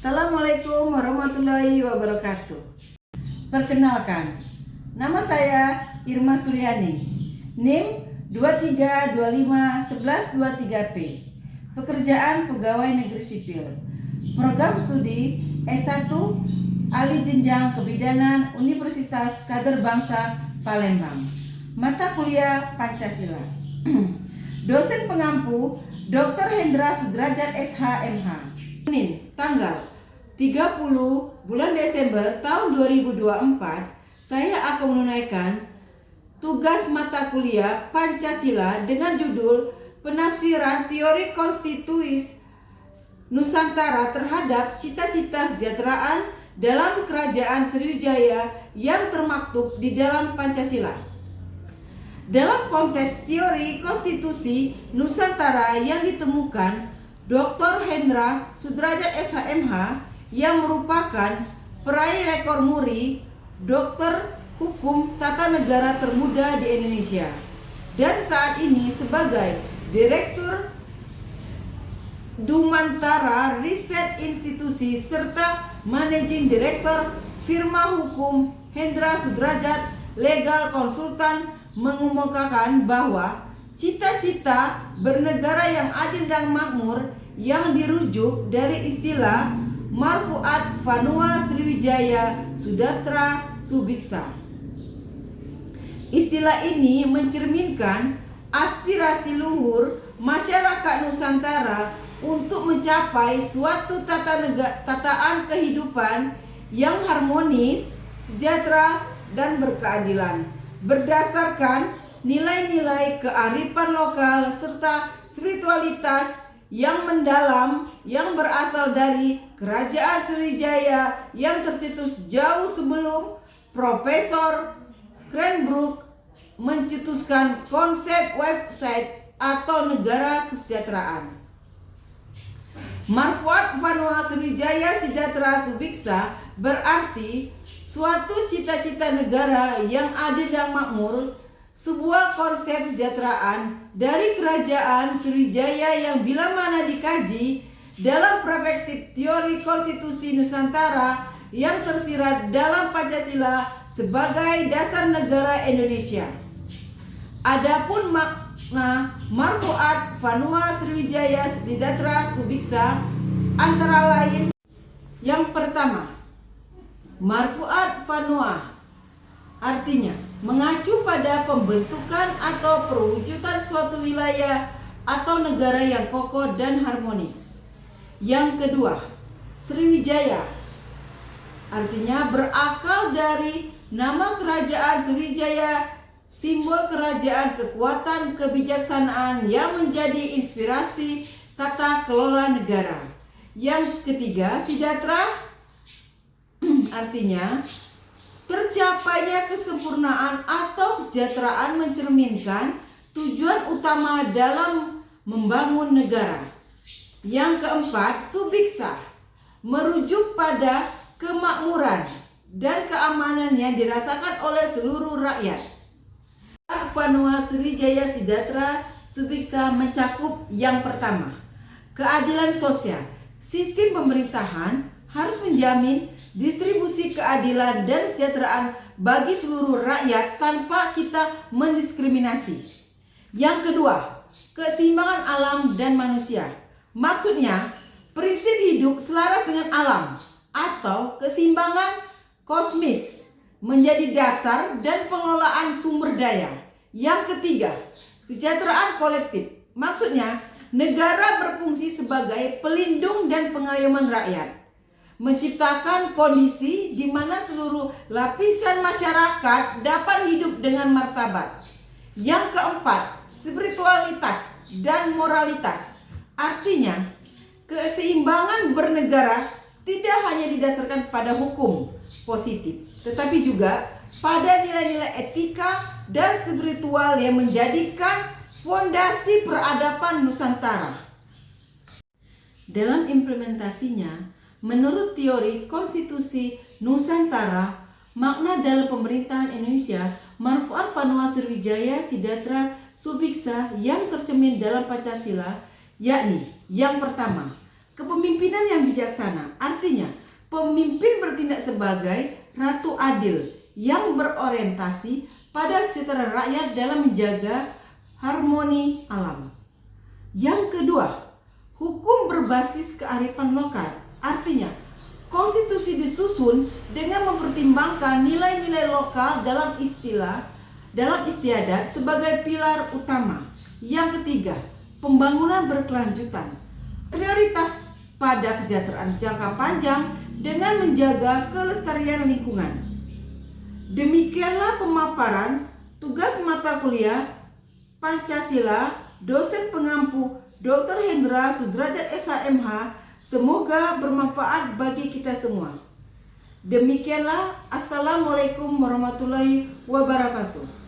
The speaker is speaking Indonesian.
Assalamualaikum warahmatullahi wabarakatuh. Perkenalkan, nama saya Irma Suryani, NIM 23251123P. Pekerjaan pegawai negeri sipil. Program studi S1 Ahli Jenjang Kebidanan Universitas Kader Bangsa Palembang. Mata kuliah Pancasila. Dosen pengampu Dr. Hendra Sudrajat SH.MH. Senin, tanggal 30 bulan Desember tahun 2024, saya akan menunaikan tugas mata kuliah Pancasila dengan judul Penafsiran Teori Konstitusi Nusantara terhadap Cita-cita Kesejahteraan dalam Kerajaan Sriwijaya yang termaktub di dalam Pancasila. Dalam konteks teori konstitusi Nusantara yang ditemukan Dr. Hendra Sudrajat SH.MH yang merupakan peraih rekor muri dokter hukum tata negara termuda di Indonesia dan saat ini sebagai Direktur Dumantara Riset Institusi serta Managing Director firma hukum Hendra Sudrajat Legal Konsultan mengemukakan bahwa cita-cita bernegara yang adil dan makmur yang dirujuk dari istilah Marfuat Vanua Sriwijaya Sudatra Subiksa. Istilah ini mencerminkan aspirasi luhur masyarakat Nusantara untuk mencapai suatu tataan kehidupan yang harmonis, sejahtera, dan berkeadilan berdasarkan nilai-nilai kearifan lokal serta spiritualitas yang mendalam yang berasal dari Kerajaan Sriwijaya yang tercetus jauh sebelum Profesor Cranbrook mencetuskan konsep website atau negara kesejahteraan. Marfuat Vanua Sriwijaya Sudatra Subiksa berarti suatu cita-cita negara yang adil dan makmur, sebuah konsep kesejahteraan dari Kerajaan Sriwijaya yang bila mana dikaji dalam perspektif teori konstitusi Nusantara yang tersirat dalam Pancasila sebagai dasar negara Indonesia. Adapun makna Marfuat Vanua Sriwijaya Sudatra Subiksa antara lain: yang pertama, Marfuat Vanua artinya mengacu pada pembentukan atau perwujudan suatu wilayah atau negara yang kokoh dan harmonis. Yang kedua, Sriwijaya artinya berakal dari nama Kerajaan Sriwijaya, simbol kerajaan kekuatan kebijaksanaan yang menjadi inspirasi tata kelola negara. Yang ketiga, Sejahtera artinya tercapainya kesempurnaan atau kesejahteraan mencerminkan tujuan utama dalam membangun negara. Yang keempat, Subiksa merujuk pada kemakmuran dan keamanan yang dirasakan oleh seluruh rakyat. Vanua Sriwijaya Sudatra Subiksa mencakup yang pertama, keadilan sosial. Sistem pemerintahan harus menjamin distribusi keadilan dan kesejahteraan bagi seluruh rakyat tanpa kita mendiskriminasi. Yang kedua, keseimbangan alam dan manusia. Maksudnya, prinsip hidup selaras dengan alam atau keseimbangan kosmis menjadi dasar dan pengelolaan sumber daya. Yang ketiga, kesejahteraan kolektif. Maksudnya, negara berfungsi sebagai pelindung dan pengayoman rakyat, menciptakan kondisi di mana seluruh lapisan masyarakat dapat hidup dengan martabat. Yang keempat, spiritualitas dan moralitas. Artinya, keseimbangan bernegara tidak hanya didasarkan pada hukum positif, tetapi juga pada nilai-nilai etika dan spiritual yang menjadikan fondasi peradaban Nusantara. Dalam implementasinya, menurut teori konstitusi Nusantara, makna dalam pemerintahan Indonesia Marfuat Vanua Sriwijaya Sudatra Subiksa yang tercermin dalam Pancasila yakni yang pertama, Kepemimpinan yang bijaksana artinya pemimpin bertindak sebagai ratu adil yang berorientasi pada kesejahteraan rakyat dalam menjaga harmoni alam. Yang kedua, hukum berbasis kearifan lokal. Artinya, konstitusi disusun dengan mempertimbangkan nilai-nilai lokal dalam istiadat sebagai pilar utama. Yang ketiga, pembangunan berkelanjutan. Prioritas pada kesejahteraan jangka panjang dengan menjaga kelestarian lingkungan. Demikianlah pemaparan tugas mata kuliah Pancasila dosen pengampu Dr. Hendra Sudrajat SHMH. Semoga bermanfaat bagi kita semua. Demikianlah, Assalamualaikum warahmatullahi wabarakatuh.